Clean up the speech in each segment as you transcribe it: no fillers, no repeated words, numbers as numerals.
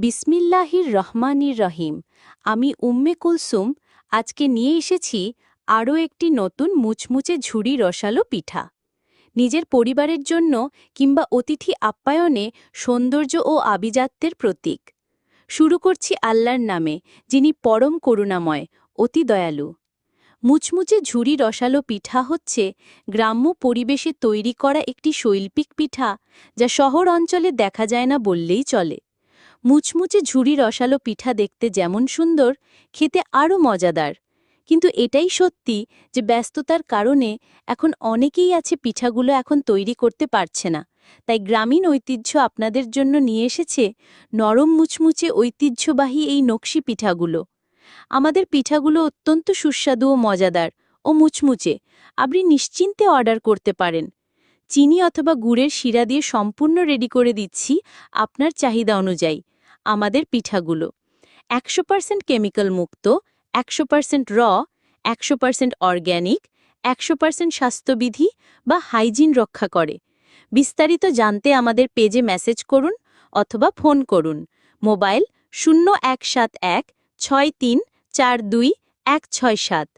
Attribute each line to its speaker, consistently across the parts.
Speaker 1: বিসমিল্লাহির রহমানির রহিম। আমি উম্মে কুলসুম আজকে নিয়ে এসেছি আরও একটি নতুন মুচমুচে ঝুড়ি রসালো পিঠা। নিজের পরিবারের জন্য কিংবা অতিথি আপ্যায়নে সৌন্দর্য ও আভিজাত্যের প্রতীক। শুরু করছি আল্লাহর নামে, যিনি পরম করুণাময়, অতি দয়ালু। মুচমুচে ঝুড়ি রসালো পিঠা হচ্ছে গ্রাম্য পরিবেশে তৈরি করা একটি শৈল্পিক পিঠা, যা শহর অঞ্চলে দেখা যায় না বললেই চলে। মুচমুচে ঝুড়ি রসালো পিঠা দেখতে যেমন সুন্দর, খেতে আরও মজাদার। কিন্তু এটাই সত্যি যে ব্যস্ততার কারণে এখন অনেকেই আছে পিঠাগুলো এখন তৈরি করতে পারছে না। তাই গ্রামীণ ঐতিহ্য আপনাদের জন্য নিয়ে এসেছে নরম মুচমুচে ঐতিহ্যবাহী এই নকশি পিঠাগুলো। আমাদের পিঠাগুলো অত্যন্ত সুস্বাদু ও মজাদার ও মুচমুচে। আপনি নিশ্চিন্তে অর্ডার করতে পারেন। চিনি অথবা গুড়ের শিরা দিয়ে সম্পূর্ণ রেডি করে দিচ্ছি আপনার চাহিদা অনুযায়ী। আমাদের পিঠাগুলো 100% কেমিক্যাল মুক্ত, 100% র, 100% অর্গ্যানিক, 100% স্বাস্থ্যবিধি বা হাইজিন রক্ষা করে। বিস্তারিত জানতে আমাদের পেজে মেসেজ করুন অথবা ফোন করুন। মোবাইল 017163426167।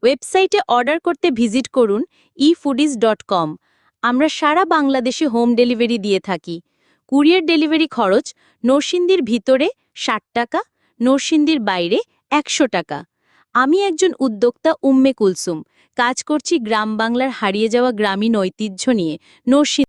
Speaker 1: ওয়েবসাইটে অর্ডার করতে ভিজিট করুন efoodies.com। আমরা সারা বাংলাদেশে হোম ডেলিভারি দিয়ে থাকি। কুরিয়ার ডেলিভারি খরচ নরসিংদীর ভিতরে 60 টাকা, নরসিংদীর বাইরে 100 টাকা। আমি একজন উদ্যোক্তা উম্মে কুলসুম, কাজ করছি গ্রাম বাংলার হারিয়ে যাওয়া গ্রামীণ ঐতিহ্য নিয়ে নরসিংদী।